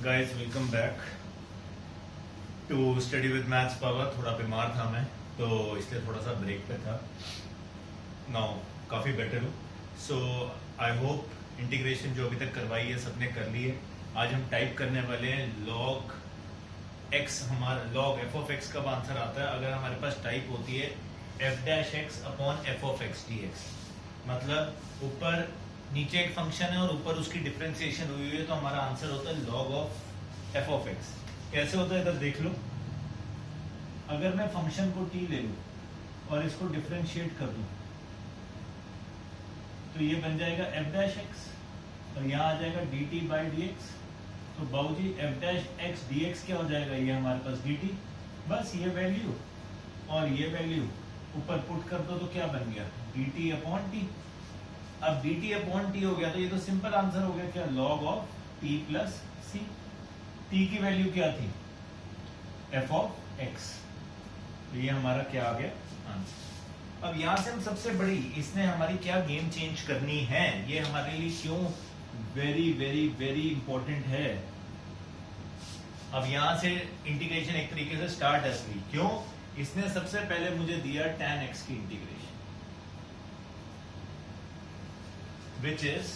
Guys welcome back to study with maths power. थोड़ा बीमार था मैं, तो इसलिए थोड़ा सा ब्रेक पे था। नाउ काफ़ी बेटर हूँ। सो आई होप इंटीग्रेशन जो अभी तक करवाई है सबने कर ली है। आज हम टाइप करने वाले हैं लॉग एक्स। हमारा लॉग एफ ऑफ एक्स कब आंसर आता है? अगर हमारे पास टाइप होती है f dash x upon f of x D x, मतलब ऊपर नीचे एक फंक्शन है और ऊपर उसकी डिफरेंशिएशन हुई है, तो हमारा आंसर होता है log of f of x. कैसे होता है इधर देख लो। अगर मैं फंक्शन को टी ले लूं और इसको डिफरेंशिएट कर दूं तो ये बन जाएगा एफ डैश एक्स और यहाँ आ जाएगा D T by D x. तो बाबूजी F dash x D x क्या हो जाएगा? ये हमारे पास डी टी, बस ये वैल्यू और ये वैल्यू ऊपर पुट कर दो तो क्या बन गया? D T upon T. अब डी टी अपॉन टी हो गया तो ये तो सिंपल आंसर हो गया, क्या? Log of t plus c. T की वैल्यू क्या थी? F of x. तो ये हमारा क्या आ गया? आंसर। अब यहां से हम सबसे बड़ी, इसने हमारी क्या गेम चेंज करनी है, ये हमारे लिए क्यों वेरी वेरी वेरी इंपॉर्टेंट है। अब यहां से इंटीग्रेशन एक तरीके से स्टार्ट है। क्यों? इसने सबसे पहले मुझे दिया tan x की integration, which is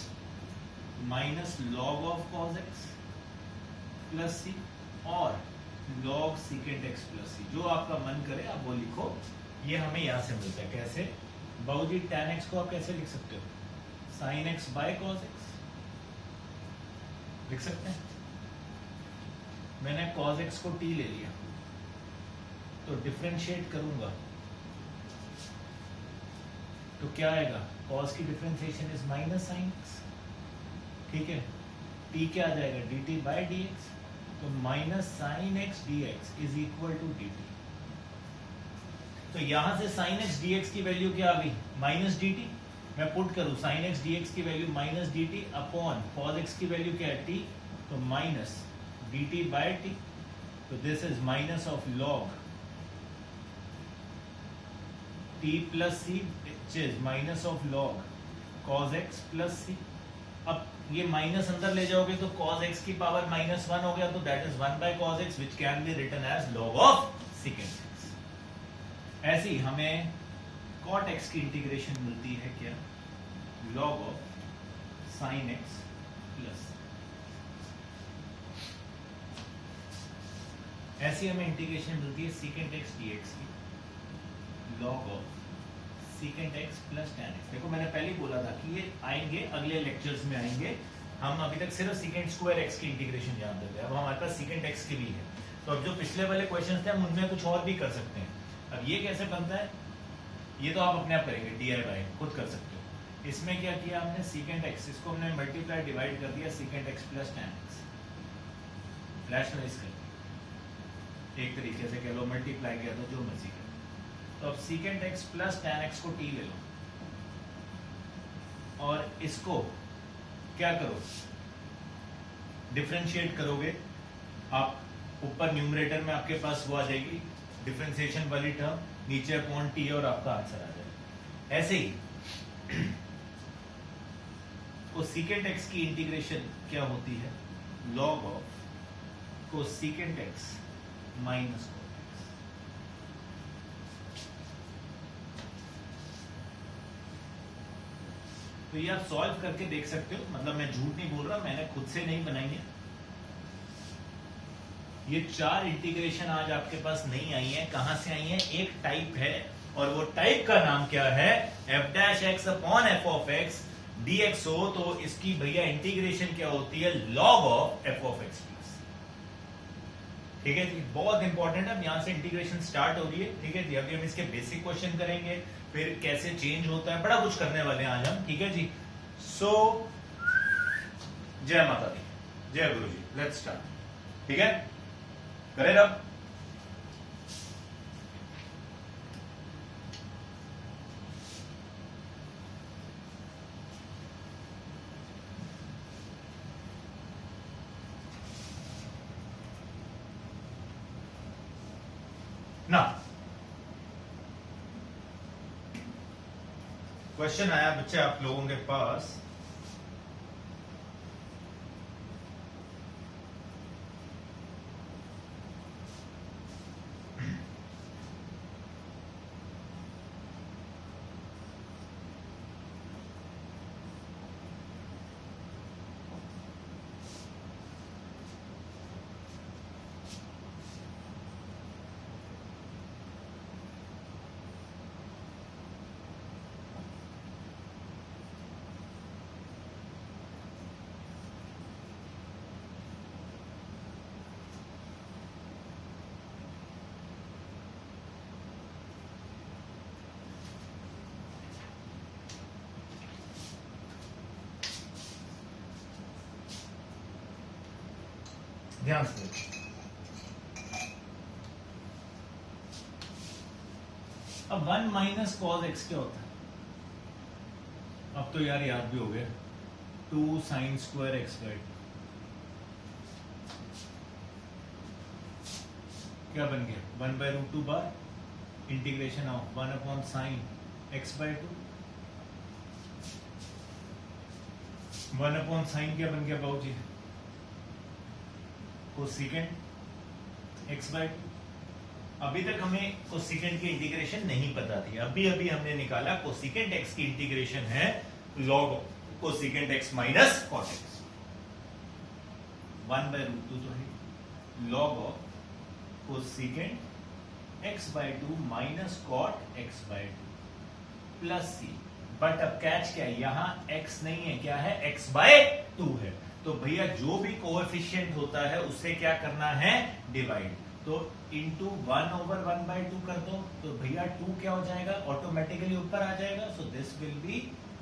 minus log of cos x plus c और log secant x plus c। जो आपका मन करे आप वो लिखो। ये हमें यहां से मिलता है। कैसे? बाबूजी tan x को आप कैसे लिख सकते हो? sin x by cos x लिख सकते हैं। मैंने cos x को t ले लिया तो डिफरेंशिएट करूंगा तो क्या आएगा? cos की differentiation is minus sin x, ठीक है। t क्या आ जाएगा? dt by dx। तो minus sin x dx is equal to dt। तो यहां से sin x dx की वैल्यू क्या आ गई? Minus dt। मैं पुट करूं sin x dx की value minus dt upon cos x की वैल्यू क्या है? t। तो माइनस dt बाई t। तो this is minus of log t plus c, which is minus of log cos x plus c। अब ये minus अंदर ले जाओगे तो cos x की पावर माइनस वन हो गया, तो that is one by cos x which can be written as log of secant x। ऐसे ही हमें cot x की इंटीग्रेशन मिलती है क्या? log of sin x plus। ऐसी हमें इंटीग्रेशन मिलती है secant x dx की, log of secant x plus tan x। देखो मैंने पहले ही बोला था कि ये आएंगे, अगले लेक्चर्स में आएंगे। हम अभी तक सिर्फ secant स्क्वायर x की इंटीग्रेशन जानते थे, अब हमारे पास secant x की भी है। तो अब जो पिछले वाले क्वेश्चंस थे हम उनमें कुछ और भी कर सकते हैं। अब ये कैसे बनता है ये तो आप अपने आप करेंगे, DIY खुद कर सकते हो। इसमें क्या किया हमने? secant x, इसको हमने मल्टीप्लाई डिवाइड कर दिया secant x plus tan x, rationalise कर दिया। एक तरीके से कह लो मल्टीप्लाई किया तो जो मर्जी कर। तो अब secant x plus tan x को t ले लो और इसको क्या करो? डिफरेंशिएट करोगे आप। ऊपर न्यूमरेटर में आपके पास वो आ जाएगी डिफरेंशिएशन वाली टर्म, नीचे अपॉन t और आपका आंसर आ जाएगा। ऐसे ही तो secant x की इंटीग्रेशन क्या होती है? log of cosecant x minus. तो ये आप सॉल्व करके देख सकते हो, मतलब मैं झूठ नहीं बोल रहा, मैंने खुद से नहीं बनाई है। ये चार इंटीग्रेशन आज आपके पास नहीं आई है। कहां से आई है? एक टाइप है और वो टाइप का नाम क्या है? F dash x upon f of x dx हो तो इसकी भैया इंटीग्रेशन क्या होती है? Log of f of x plus. ठीक है जी, बहुत इंपॉर्टेंट है। अब यहां से इंटीग्रेशन स्टार्ट हो रही है। ठीक है जी, अभी हम इसके बेसिक क्वेश्चन करेंगे, फिर कैसे चेंज होता है, बड़ा कुछ करने वाले हैं आज हम। ठीक है जी। सो जय माता दी, जय गुरु जी। Let's start. ठीक है, करें अब। ना क्वेश्चन आया बच्चे आप लोगों के पास ध्यान से देखो। अब 1 माइनस कॉस एक्स क्या होता है? अब तो यार याद भी हो गया, 2 sine square x by two. क्या बन गया? 1 बाई रूट 2 बार integration of 1 upon sine x by two. 1 upon sine क्या बन गया बाबू जी? Cosecant x by two. अभी तक हमें कोसेकेंट की इंटीग्रेशन नहीं पता थी, अभी अभी हमने निकाला कोसेकेंट एक्स की इंटीग्रेशन है log cosecant x minus cot x. 1 by root 2 तो है log of cosecant x by two minus cot x by two plus c. But अब कैच क्या है? यहां x नहीं है, क्या है? x बाय 2 है। तो भैया जो भी कोएफिशिएंट होता है उससे क्या करना है? डिवाइड। तो इंटू 1 ओवर 1 बाई 2 कर दो, तो भैया 2 क्या हो जाएगा? ऑटोमेटिकली ऊपर आ जाएगा। सो दिस विल बी,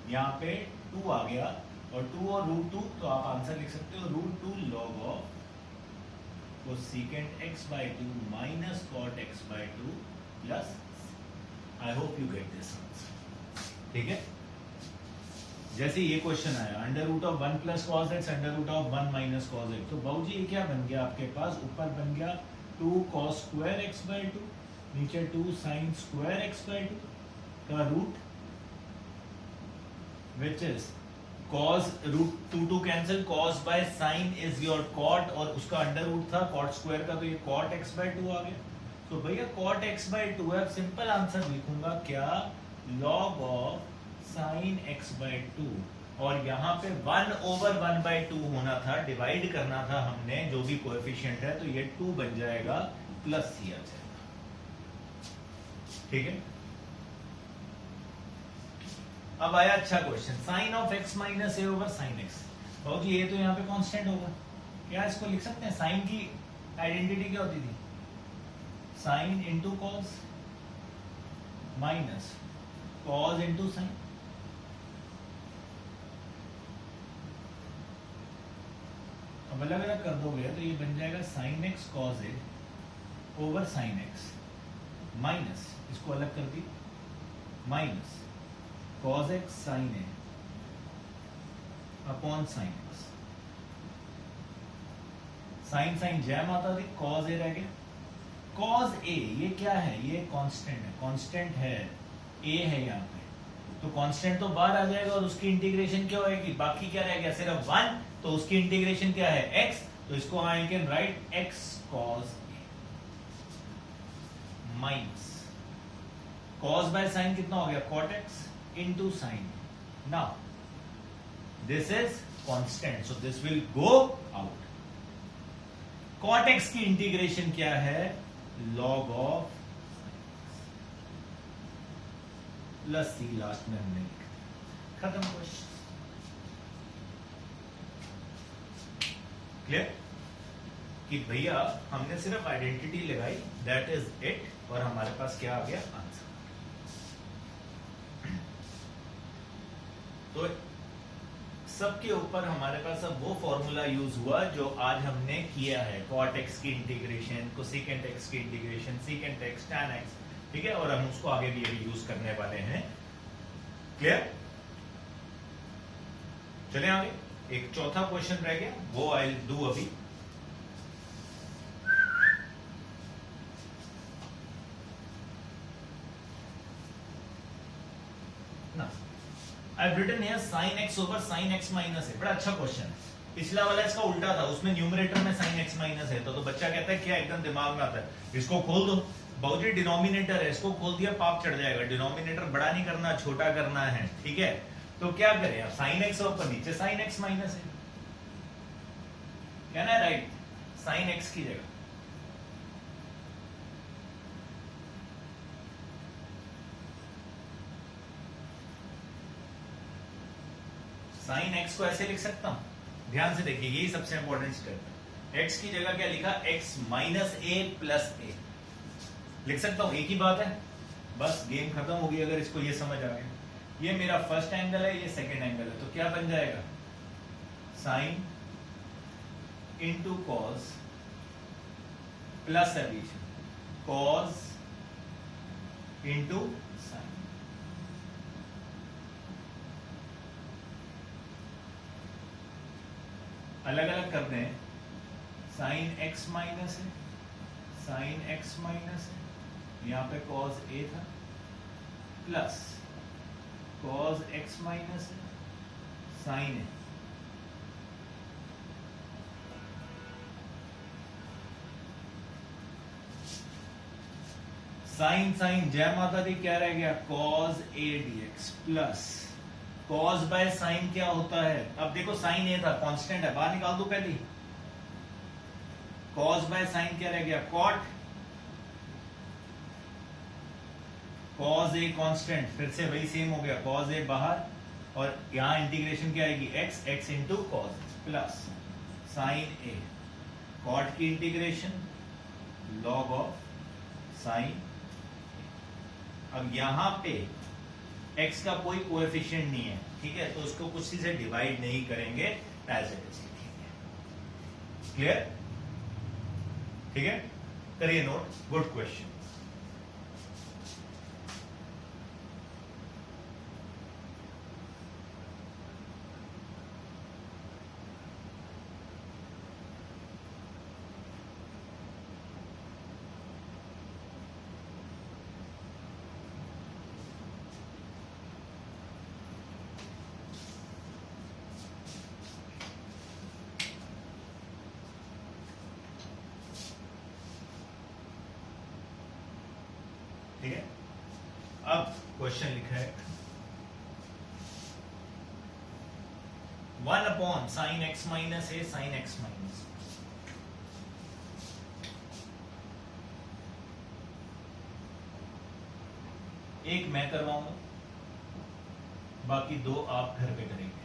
यहाँ पे 2 आ गया, और 2 और रूट 2, तो आप आंसर लिख सकते हो root 2 log of cosecant x by 2 minus cot x by 2 plus. I hope you get this answer. ठीक है, जैसे ये क्वेश्चन आया under root of 1 plus cos x under root of 1 minus cos x, तो बाबू जी ये क्या बन गया आपके पास? ऊपर बन गया 2 कॉस स्क्वायर एक्स बाई 2, नीचे 2 साइन स्क्वायर एक्स बाई 2 का root, which is cos root 2 cancel, cos by sine is your cot, और उसका अंडर रूट था कॉट स्क्वायर का, तो ये कॉट एक्स बाई 2 आ गया। तो भैया कॉट एक्स बाई 2 है, सिंपल आंसर लिखूंगा क्या? Log of sign x by 2, और यहाँ पे 1 ओवर 1 बाई 2 होना था, डिवाइड करना था हमने जो भी कोएफिशिएंट है, तो ये 2 बन जाएगा प्लस सी आ जाएगा। ठीक है, अब आया अच्छा question, sine of x minus a over sine x. बाबू जी ये तो यहाँ पे कांस्टेंट होगा, क्या इसको लिख सकते हैं? साइन की आइडेंटिटी क्या होती थी? Sine into cos minus cos into sine. अब अलग अलग कर दोगे तो ये बन जाएगा sine x cos a over sine x minus, इसको अलग कर दी, minus cos x sine a upon sine x. Sine sine जैम आता थी, कॉस ए रह गया। कॉस ए ये क्या है? ये कांस्टेंट है, कांस्टेंट है, ए है यहाँ पे, तो कांस्टेंट तो बाहर आ जाएगा, और उसकी इंटीग्रेशन क्या होगी? बाकी क्या रह गया? सिर्फ 1, तो उसकी इंटीग्रेशन क्या है? x, तो इसको I can write x cos a minus cos by sine कितना हो गया? cot x into sine. Now this is constant, so this will go out. cot x की इंटीग्रेशन क्या है? log of plus c, last में हमने लिखा, खत्म क्वेश्चन। क्लियर कि भैया हमने सिर्फ आइडेंटिटी लगाई, दैट इज इट, और हमारे पास क्या आ गया? आंसर। तो सबके ऊपर हमारे पास अब वो फॉर्मूला यूज हुआ जो आज हमने किया है, कॉट एक्स की इंटीग्रेशन, कोसेकेंट एक्स की integration, secant x, tan x, ठीक है, और हम उसको आगे भी अभी यूज करने वाले हैं। क्लियर? चले आगे, एक चौथा क्वेश्चन रह गया, वो आई विल डू अभी। ना I've written here sin x over sin x minus है, बड़ा अच्छा क्वेश्चन है। पिछला वाला इसका उल्टा था, उसमें न्यूमरेटर में sin x माइनस है, तो बच्चा कहता है क्या एकदम दिमाग में आता है, इसको खोल दो। बाबूजी डिनोमिनेटर है, इसको खोल दिया पाप चढ़ जाएगा, डिनोमिनेटर बड़ा नहीं करना, छोटा करना है, ठीक है। तो क्या करें आप? sin x ऊपर नीचे sin x माइनस है, क्या ना, राइट, sin x की जगह साइन एक्स को ऐसे लिख सकता हूं, ध्यान से देखिए, यही सबसे इंपॉर्टेंट स्टेप है। एक्स की जगह क्या लिखा? एक्स माइनस ए प्लस ए लिख सकता हूं, एक ही बात है, बस गेम खत्म होगी अगर इसको ये समझ आ गया। ये मेरा फर्स्ट एंगल है, ये सेकंड एंगल है, तो क्या बन जाएगा? साइन इंटू कॉस प्लस है बीच में, कॉज इंटू साइन। अलग अलग करते हैं, साइन एक्स माइनस है, साइन एक्स माइनस है, यहां पे कॉज ए था, प्लस कॉज एक्स माइनस है, साइन है। साइन साइन जय माता दी, क्या रह गया, cos a dx plus cos by sine क्या होता है। अब देखो साइन ए था, कांस्टेंट है, बाहर निकाल दो पहले। कॉज बाय साइन क्या रह गया, कॉट, कॉज ए कांस्टेंट, फिर से वही सेम हो गया, कॉज ए बाहर, और यहां इंटीग्रेशन क्या आएगी, x, x into cos plus sine a, cot की इंटीग्रेशन लॉग ऑफ साइन। अब यहां पे x का कोई कोएफिशिएंट नहीं है, ठीक है, तो उसको कुछ से डिवाइड नहीं करेंगे, एज इट इज लिखेंगे। क्लियर, ठीक है, करिए नोट, गुड क्वेश्चन। ठीक है, अब क्वेश्चन लिखा है 1 अपॉन साइन एक्स माइनस ए साइन एक्स माइनस। एक मैं करवाऊंगा, बाकी दो आप घर पे करेंगे।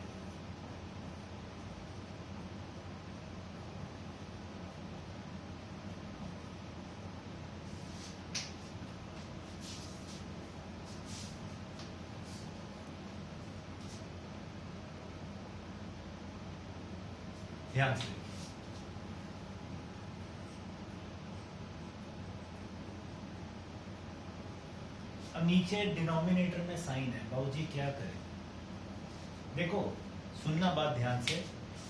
ध्यान से, अब नीचे डिनोमिनेटर में साइन है, बाबूजी क्या करें। देखो सुनना बात ध्यान से,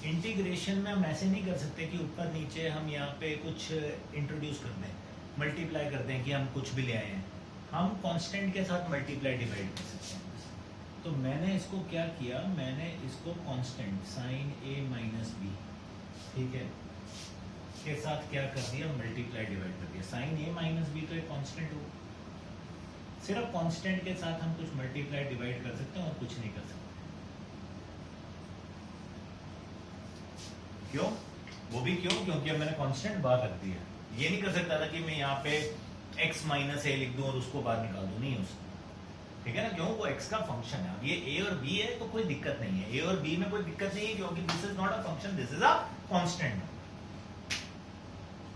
इंटीग्रेशन में हम ऐसे नहीं कर सकते कि ऊपर नीचे हम यहाँ पे कुछ इंट्रोड्यूस कर दें, मल्टीप्लाई कर दें कि हम कुछ भी ले आए हैं। हम कांस्टेंट के साथ मल्टीप्लाई डिवाइड कर सकते हैं। तो मैंने इसको क्या किया, मैंने इसको कांस्टेंट साइन ए माइनस बी, ठीक है, के साथ क्या कर दिया, मल्टीप्लाई डिवाइड कर दिया। साइन ए माइनस बी तो एक कांस्टेंट हो, सिर्फ कांस्टेंट के साथ हम कुछ मल्टीप्लाई डिवाइड कर सकते हैं और कुछ नहीं कर सकते। क्यों, वो भी क्यों, क्योंकि अब मैंने कांस्टेंट बाहर रख दिया। ये नहीं कर सकता था कि मैं यहाँ पे x माइनस ए लिख दूं और उसको बाहर निकाल दूं, नहीं हो सकता, ठीक है ना, क्यों, वो x का फंक्शन है। अब ये a और b है तो कोई दिक्कत नहीं है, a और b में कोई दिक्कत नहीं है, क्योंकि this is not a function, this is a constant.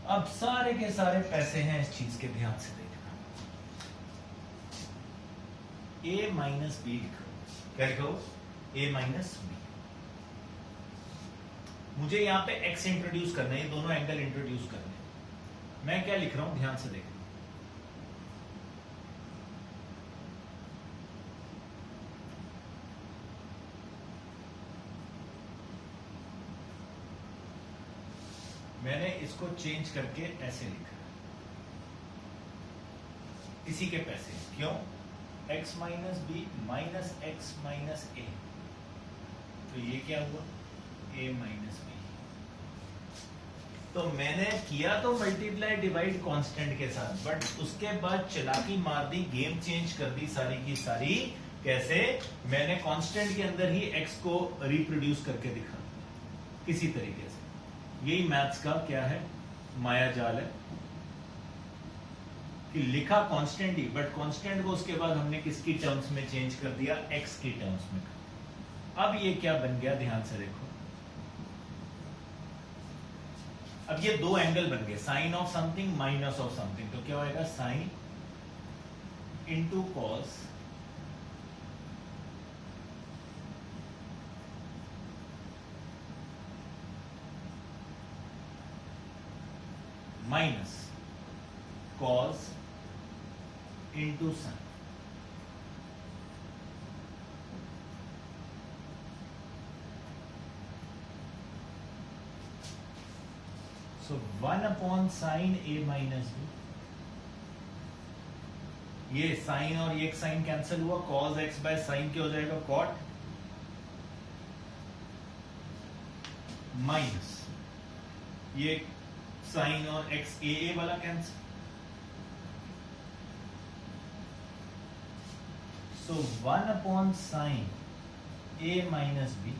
अब सारे के सारे पैसे हैं इस चीज के, ध्यान से देखना। a माइनस बी लिखो, क्या लिखो, a माइनस बी। मुझे यहाँ पे x इंट्रोड्यूस करना है, ये दोनों एंगल इंट्रोड्यूस करने हैं। मैं क्या लिख रहा हूं, ध्यान से देखना। मैंने इसको चेंज करके ऐसे लिखा, इसी के पैसे, क्यों, x minus b minus x minus a, तो ये क्या हुआ, a माइनस बी। तो मैंने किया तो मल्टीप्लाई डिवाइड कांस्टेंट के साथ, बट उसके बाद चालाकी मार दी, गेम चेंज कर दी सारी की सारी। कैसे, मैंने कांस्टेंट के अंदर ही x को रिप्रोड्यूस करके दिखा, किसी तरीके से। यही मैथ्स का क्या है, माया जाल है, कि लिखा कांस्टेंट ही, बट कांस्टेंट को उसके बाद हमने किसकी टर्म्स में चेंज कर दिया, x की टर्म्स में। अब ये क्या बन गया, ध्यान से देखो। अब ये दो एंगल बन गए, sine of something minus of something, तो क्या होएगा, sine into cos minus cos into sin. So 1 upon sin a minus b. ये sin और ये sin कैंसिल हुआ, cos x by sin क्या हो जाएगा, cot, माइनस ये sin और x a वाला cancel. So 1 upon sin a minus b,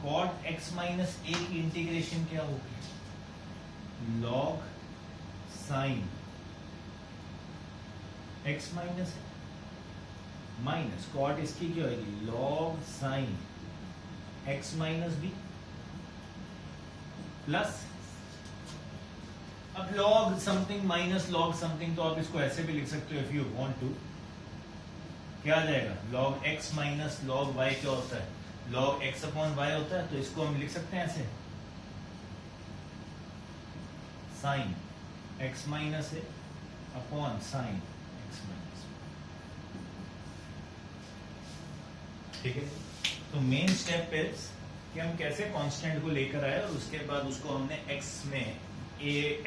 cot x minus a की इंटीग्रेशन क्या होगी, log sin x minus minus cot इसकी क्या होगी, log sin x minus b plus, अब log something minus log something, तो आप इसको ऐसे भी लिख सकते हो इफ यू वांट टू. क्या आ जाएगा, log x minus log y क्या होता है, log x अपॉन y होता है, तो इसको हम लिख सकते हैं ऐसे, sin x माइनस है अपॉन sin x माइनस. ठीक है. तो मेन स्टेप इज कि हम कैसे कांस्टेंट को लेकर आए और उसके बाद उसको हमने x में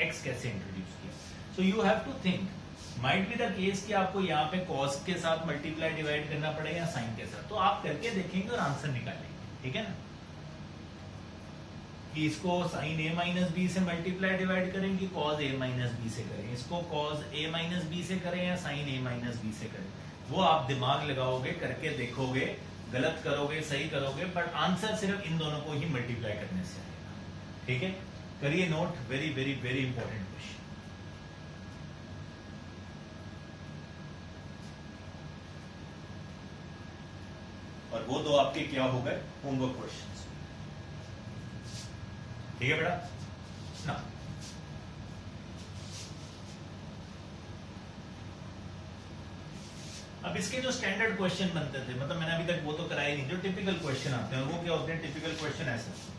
x कैसे इंट्रोड्यूस किया. So you have to think, might be the case कि आपको यहाँ पे cos के साथ मल्टीप्लाई डिवाइड करना पड़ेगा या sin के साथ, तो आप करके देखेंगे और आंसर निकालेंगे. ठीक है ना, कि इसको sin a माइनस बी से मल्टीप्लाई डिवाइड करें कि cos a माइनस बी से करें, इसको cos a माइनस बी से करें या sin a माइनस बी से करें, वो आप दिमाग लगाओगे, करके देखोगे, गलत करोगे सही करोगे, बट आंसर सिर्फ इन दोनों को ही मल्टीप्लाई करने से आएगा. ठीक है, करिए note, very very very important question. और वो दो आपके क्या हो गए, होमवर्क क्वेश्चन. ठीक है बेटा ना. अब इसके जो स्टैंडर्ड क्वेश्चन बनते थे, मतलब मैंने अभी तक वो तो कराया नहीं, जो टिपिकल क्वेश्चन आते हैं वो क्या होते हैं, टिपिकल क्वेश्चन ऐसे,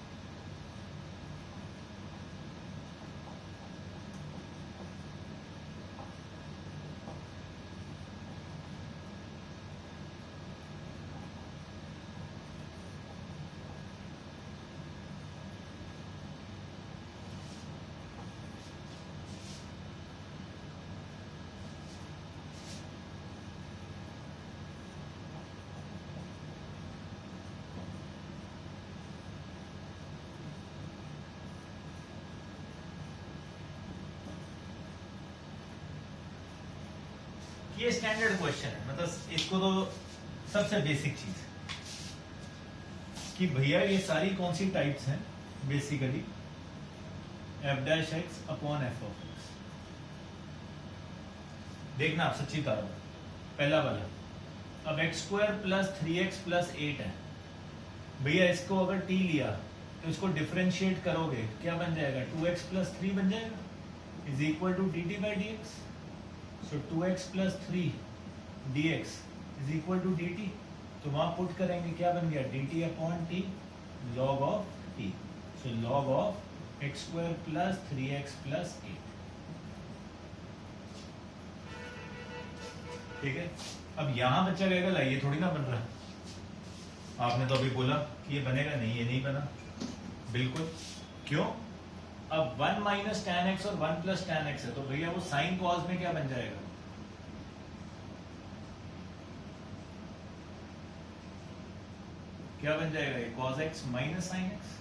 ये स्टैंडर्ड क्वेश्चन है. मतलब इसको तो सबसे बेसिक चीज कि भैया ये सारी कौन सी टाइप्स हैं, basically f dash x upon f of x. देखना आप सच्ची तारा, पहला वाला, अब x square plus 3x plus 8 है भैया, इसको अगर t लिया तो इसको डिफरेंशिएट करोगे क्या बन जाएगा, 2x प्लस 3 बन जाएगा, is equal to dt by dx. So 2x plus 3 dx is equal to dt. तो वहां पुट करेंगे क्या बन गया, dt upon t log of t. So log of x square plus 3x plus 8. ठीक है. अब यहां बच्चा कहेगा ला ये थोड़ी ना बन रहा, आपने तो अभी बोला कि ये बनेगा नहीं, ये नहीं बना, बिल्कुल. क्यों, अब 1 माइनस tan x और 1 प्लस tan x है, तो भैया वो साइन कॉस में क्या बन जाएगा, क्या बन जाएगा, ये cos x minus sine x,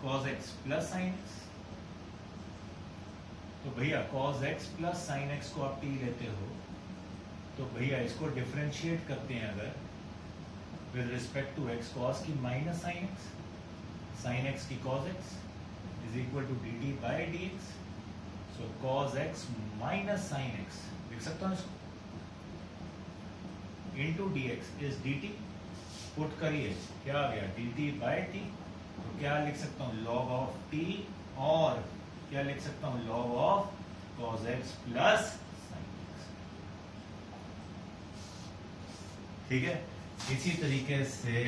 cos x plus sine x. तो भैया cos x plus sine x को आप t लेते हो, तो भैया इसको डिफरेंशिएट करते हैं अगर with respect to x, cos की minus sine x, sine x की cos x is equal to dt by dx. So cos x minus sin x लिख सकता हूँ इसको, into dx is dt. Put करिए क्या आ गया, dt by t. तो क्या लिख सकता हूँ, log of t, और क्या लिख सकता हूँ, log of cos x plus sin x. ठीक है. इसी तरीके से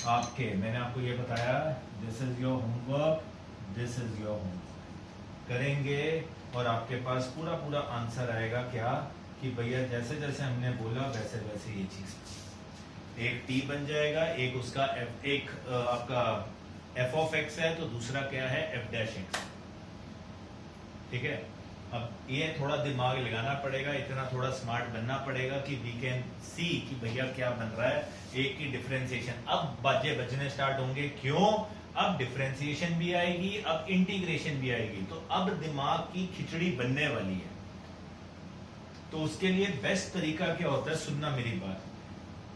आपके, मैंने आपको ये बताया, this is your homework, this is your homework. करेंगे और आपके पास पूरा पूरा आंसर आएगा क्या कि भैया जैसे जैसे हमने बोला वैसे वैसे ये चीज एक t बन जाएगा, एक उसका एक आपका f ऑफ x है, तो दूसरा क्या है f डैश x। ठीक है, अब ये थोड़ा दिमाग लगाना पड़ेगा, इतना थोड़ा स्मार्ट बनना पड़ेगा कि वी कैन सी कि भैया क्या बन रहा है। एक की डिफरेंशिएशन, अब बाजे बजने स्टार्ट होंगे, क्यों? अब डिफरेंशिएशन भी आएगी, अब इंटीग्रेशन भी आएगी, तो अब दिमाग की खिचड़ी बनने वाली है। तो उसके लिए बेस्ट तरीका क्या होता है, सुनना मेरी बात।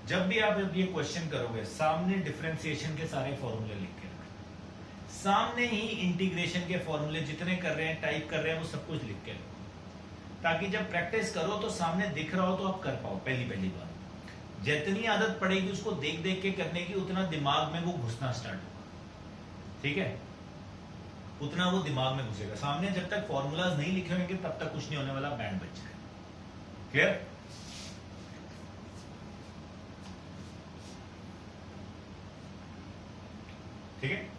जब भी आप ये क्वेश्चन करोगे, सामने डिफरेंशिएशन के सारे फॉर्मूले लिख के रखो, सामने ही इंटीग्रेशन के फॉर्मूले जितने कर रहे हैं, टाइप कर रहे हैं, वो सब कुछ लिख के रखो, ताकि जब प्रैक्टिस करो तो सामने दिख रहा हो तो आप कर पाओ। पहली बात, जितनी आदत पड़ेगी उसको देख देख के करने की, उतना दिमाग में वो घुसना स्टार्ट होगा। ठीक है, उतना वो दिमाग में घुसेगा। सामने जब तक फॉर्मूलाज नहीं लिखे होंगे तब तक कुछ नहीं होने वाला, बैंड बच जाएगा। क्लियर? ठीक है,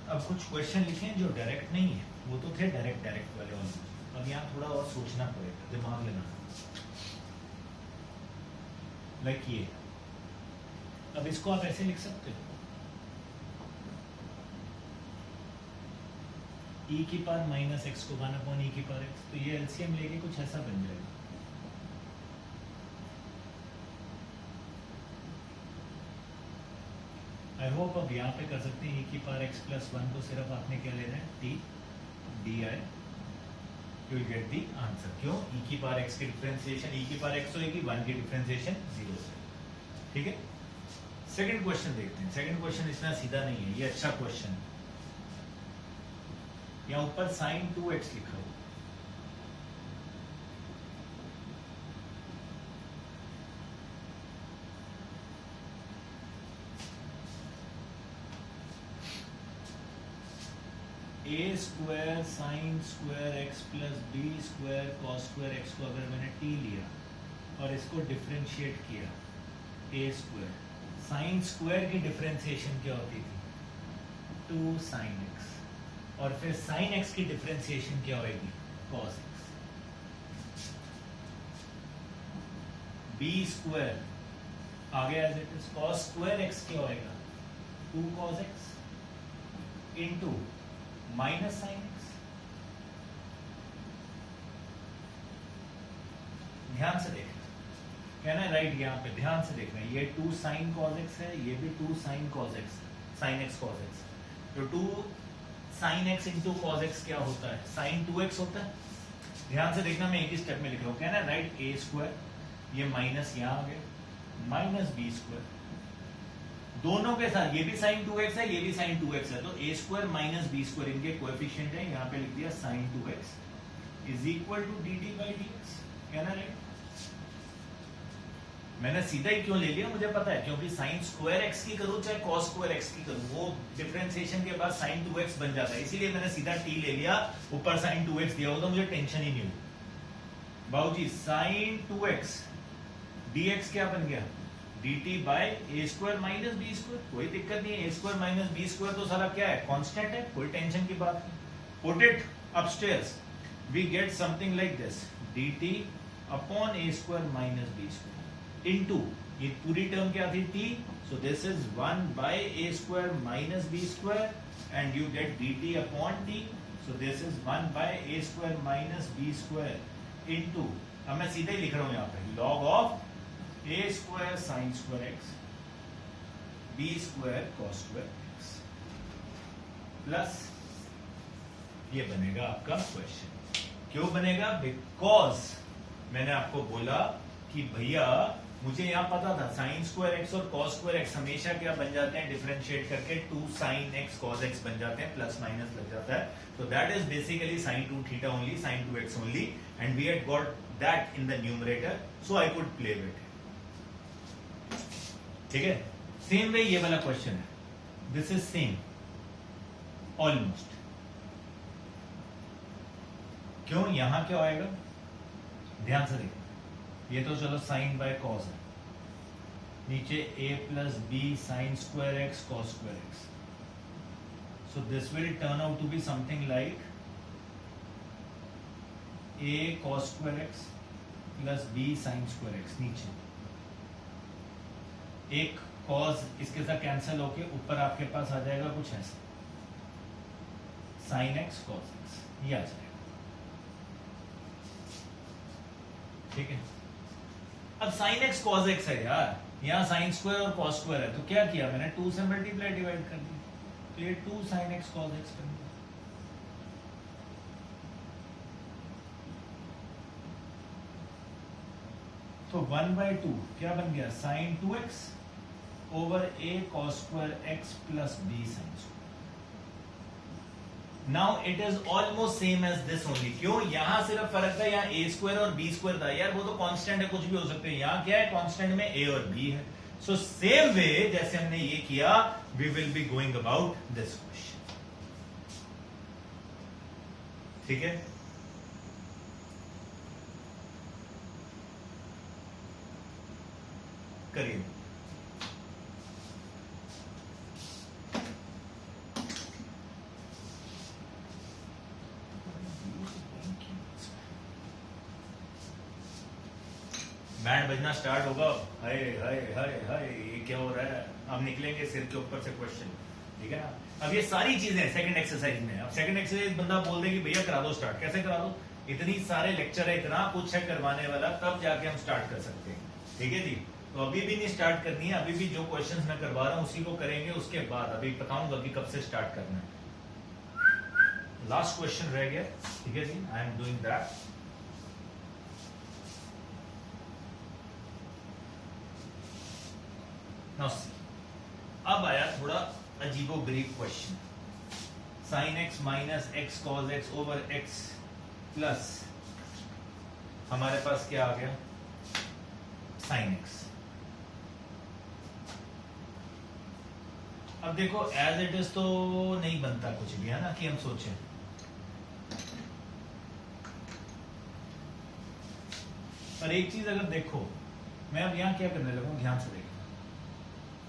अब कुछ क्वेश्चन लिखे जो डायरेक्ट नहीं है, वो तो थे डायरेक्ट वाले ऑलमोस्ट। अब यहाँ थोड़ा और सोचना पड़ेगा, दिमाग लगाना। लाइक ये, अब इसको आप ऐसे लिख सकते हो, e की पावर माइनस एक्स को 1/e की पावर x, तो ये एलसीएम लेके कुछ ऐसा बन जाएगा। आई होप अब यहाँ पे कर सकते हैं, e की पावर x प्लस 1 को सिर्फ आपने क्या लेना है, t D I, you will get the answer. क्यों? e की पावर x की डिफरेंशिएशन e की पावर x होगी, 1 की डिफरेंशिएशन 0 से। ठीक है, सेकंड क्वेश्चन देखते हैं। सेकंड क्वेश्चन इतना सीधा नहीं है, ये अच्छा क्वेश्चन है। यहाँ ऊपर sin 2x लिखा हुआ, a square sine square x plus b square cos square x को अगर मैंने t लिया और इसको डिफरेंशिएट किया, a स्क्वायर साइन स्क्वायर की डिफरेंशिएशन क्या होती थी, 2 sin x, और फिर sin x की डिफरेंशिएशन क्या होगी, cos x। b स्क्वायर आगे as it is cos square x क्या होएगा, 2 cos x into minus sine x. ध्यान से देखना, कहना है राइट, यहाँ पे ध्यान से देखना, ये 2 साइन कॉस एक्स है, ये भी 2 sine cos x, sign x cos x. तो 2 sine x into cos x क्या होता है, साइन 2x होता है। ध्यान से देखना, मैं एक ही स्टेप में लिख रहा हूँ। कहना है राइट ए स्क्वायर, ये माइनस यहाँ आ गया, माइनस बी स्क्वायर, दोनों के साथ ये भी sin 2x है, ये भी sin 2x है, तो a square minus b square इनके कोएफिशिएंट है, यहाँ पे लिख दिया sin 2x is equal to dt by dx। कहना है, मैंने सीधा ही क्यों ले लिया मुझे पता है, क्योंकि sin स्क्वायर x की करूं चाहे cos स्क्वायर x की करूं, वो डिफरेंशिएशन के बाद sin 2x बन जाता है, इसीलिए मैंने सीधा t ले लिया, ऊपर sin 2x दिया होगा, मुझे टेंशन ही नहीं हुई। बाबूजी sin 2x dx क्या बन गया, dt by a square minus b square, कोई दिक्कत नहीं है। a square minus b square तो सारा क्या है, कांस्टेंट है, कोई टेंशन की बात नहीं। Put it upstairs, we get something like this, dt upon a square minus b square into, ये पूरी टर्म क्या थी, t, so this is 1 by a square minus b square and you get dt upon t, so this is 1 by a square minus b square into, अब मैं सीधे ही लिख रहा हूं यहां पे, log of a square sin square x b square cos square x plus ये बनेगा आपका क्वेश्चन। क्यों बनेगा, बिकॉज मैंने आपको बोला कि भैया मुझे यहां पता था साइन स्क्वायर एक्स और कॉस स्क्वायर एक्स हमेशा क्या बन जाते हैं, डिफरेंशिएट करके 2 sin x cos x बन जाते हैं, प्लस माइनस लग जाता है। So that is basically sin 2 theta only, sin 2x only, and we had got that in the numerator, so I could play with it. ठीक है, same way ये वाला क्वेश्चन है, दिस इज सेम ऑलमोस्ट। क्यों, यहां क्या आएगा, ध्यान से देखो, ये तो चलो साइन बाय कॉस है, नीचे a plus b sine square x cos square x, so this will turn out to be something like a cos square x plus b sine square x, नीचे एक cos इसके साथ cancel होके ऊपर आपके पास आ जाएगा कुछ ऐसा, sin x cos x, ये आ जाएगा। ठीक है, अब sin x cos x है यार, यहाँ sin स्क्वायर और cos स्क्वायर है, तो क्या किया मैंने, 2 से मल्टीप्लाई डिवाइड कर दिया, तो ये 2 sin x cos x कर दिया। तो 1/2 क्या बन गया, sin 2x over a cos square x plus b sin square. Now it is almost same as this only. क्यों, यहां सिर्फ फर्क था, यहाँ a स्क्वायर और b स्क्वायर था, यार वो तो कांस्टेंट है, कुछ भी हो सकते हैं, यहाँ क्या है, कांस्टेंट में a और b है। सो सेम वे जैसे हमने ये किया, we will be going about this question. ठीक है, करिए। बैंड बजना स्टार्ट होगा, हाय हाय हाय हाय, ये क्या हो रहा है, अब निकलेंगे सिर के ऊपर से क्वेश्चन। ठीक है ना, अब ये सारी चीजें सेकंड एक्सरसाइज में। अब सेकंड एक्सरसाइज बंदा बोल दे कि भैया करा दो स्टार्ट, कैसे करा दो, इतनी सारे लेक्चर है, इतना कुछ है करवाने वाला, तब जाके हम स्टार्ट कर सकते हैं। ठीक है जी, तो अभी भी नहीं स्टार्ट करनी है, अभी भी जो क्वेश्चंस मैं करवा रहा हूं उसी को करेंगे, उसके बाद अभी बताऊंगा कि कब से स्टार्ट करना है। लास्ट क्वेश्चन रह गया, ठीक है जी, आई एम डूइंग दैट। अब आया थोड़ा अजीबो गरीब question, sign x minus x cos x over x plus हमारे पास क्या आ गया, साइन एक्स। अब देखो एज इट इज तो नहीं बनता कुछ भी, है ना, कि हम सोचें। पर एक चीज अगर देखो, मैं अब यहां क्या करने लगा, ध्यान से देखो,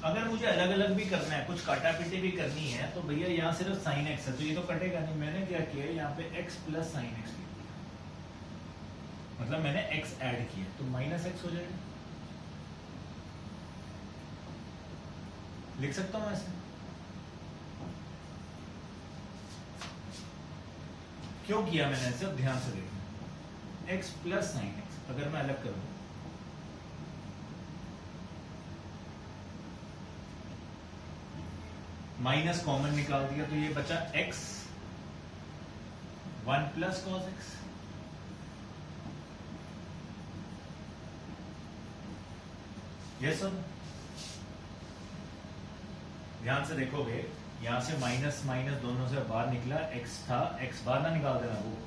अगर मुझे अलग अलग भी करना है, कुछ काटा पीटी भी करनी है, तो भैया यहाँ सिर्फ साइन एक्स है, तो ये तो कटेगा नहीं। मैंने क्या किया, यहाँ पे x प्लस साइन एक्स लिख दिया, मतलब मैंने x ऐड किया, तो माइनस एक्स हो जाएगा। लिख सकता हूं ऐसे, क्यों किया मैंने ऐसे, अब ध्यान से देखना, x प्लस साइन एक्स अगर मैं अलग करूं, माइनस कॉमन निकाल दिया, तो ये बचा x 1 प्लस कॉस एक्स, ये सब ध्यान से देखोगे, यहां से माइनस माइनस दोनों से बाहर निकला, x था, x बाहर ना निकाल देना, वो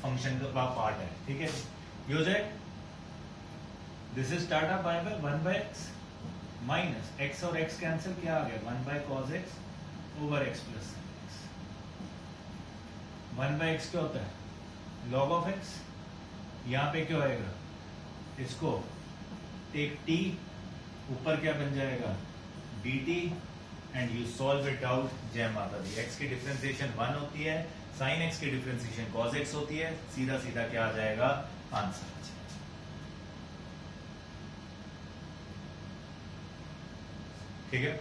फंक्शन का पार्ट है। ठीक है, ये हो जाए, this is start up by 1/x minus x और x कैंसिल, क्या आ गया, 1/cos x over x plus x। 1/x क्या होता है, log of x, यहाँ पे क्या आएगा, इसको टेक t ऊपर क्या बन जाएगा dt and you solve it out. जय माता दी। x की डिफरेंशिएशन 1 होती है, sin x की डिफरेंशिएशन cos x होती है, सीधा सीधा क्या आ जाएगा आंसर आ जाएगा। ठीक है।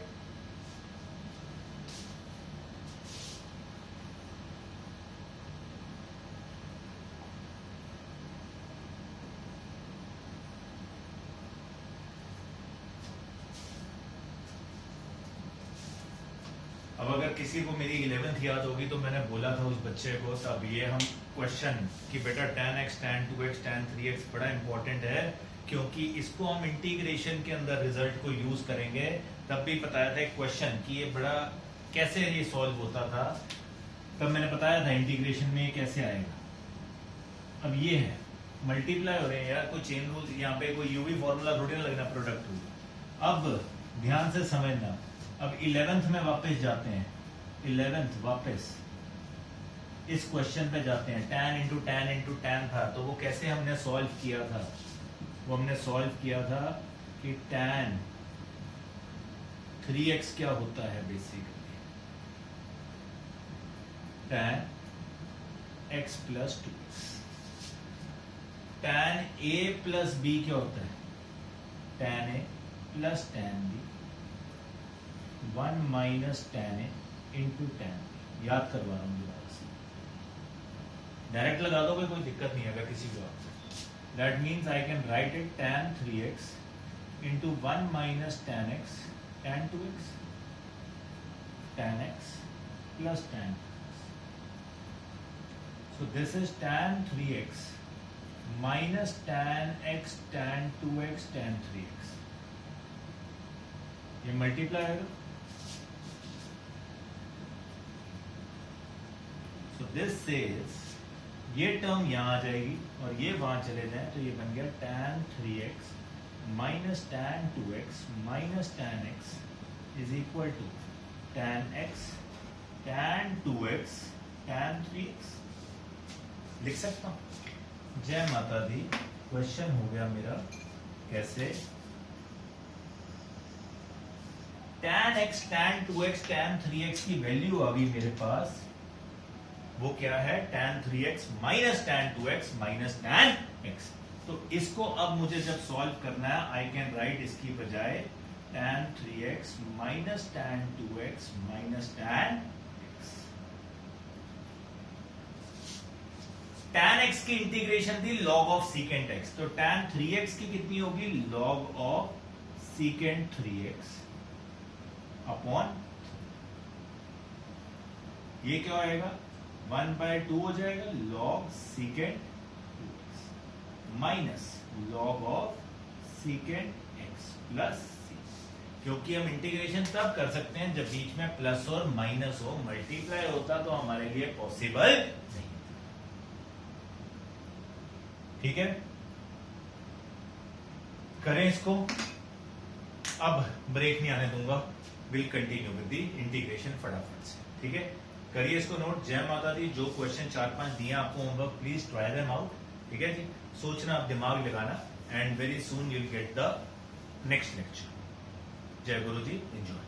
अब अगर किसी को मेरी 11th याद होगी तो मैंने बोला था उस बच्चे को तब ये हम क्वेश्चन कि बेटा tan x tan 2x tan 3x बड़ा इंपॉर्टेंट है, क्योंकि इसको हम इंटीग्रेशन के अंदर रिजल्ट को यूज करेंगे। तब भी बताया था एक क्वेश्चन कि ये बड़ा कैसे ये सॉल्व होता था, तब मैंने बताया था इंटीग्रेशन में ये कैसे आएगा। अब ये है मल्टीप्लाई हो रहे हैं यार, कोई चेन रूल यहाँ पे कोई यूवी फॉर्मूला थोड़ी ना लगना प्रोडक्ट रूल। अब ध्यान से समझना, अब 11th में वापस जाते हैं, 11th वापस इस क्वेश्चन पे जाते हैं। tan इंटू tan था, तो वो कैसे हमने सॉल्व किया था, वो हमने सॉल्व किया था कि tan 3x क्या होता है basically tan x plus 2x। tan a plus b क्या होता है tan a plus tan b 1 minus tan a into tan b। याद करवा रहा हूँ दोबारा से, डायरेक्ट लगा दोगे कोई दिक्कत नहीं अगर किसी को। That means I can right it tan 3x into 1 minus tan x tan 2x tan x plus tan 2x. So this is tan 3x minus tan x tan 2x tan 3x. ये multiply है। So this says ये term यहाँ आ जाएगी और ये वहां चले जाए तो ये बन गया tan 3x minus tan 2x minus tan x is equal to tan x tan 2x tan 3x। लिख सकता हूं। जय माता दी। क्वेश्चन हो गया मेरा कैसे, tan x tan 2x tan 3x की वैल्यू आ गई मेरे पास, वो क्या है tan 3x minus tan 2x minus tan x। तो इसको अब मुझे जब सॉल्व करना है आई कैन राइट इसकी बजाय tan 3x minus tan 2x minus tan x। tan x की इंटीग्रेशन थी log ऑफ secant x, तो tan 3x की कितनी होगी log of secant 3x upon ये क्या आएगा 1/2 हो जाएगा log secant 2x minus log of secant x plus c। क्योंकि हम इंटीग्रेशन तब कर सकते हैं जब बीच में प्लस और माइनस हो, मल्टीप्लाई होता तो हमारे लिए पॉसिबल नहीं। ठीक है, करें इसको। अब ब्रेक नहीं आने दूंगा, will continue with the integration फटाफट से। ठीक है, करिए इसको नोट। जय माता दी। जो क्वेश्चन 4-5 दिए आपको homework, please try them out. ठीक है जी, सोचना, आप दिमाग लगाना, and very soon you will get the next lecture. जय गुरु जी, एंजॉय।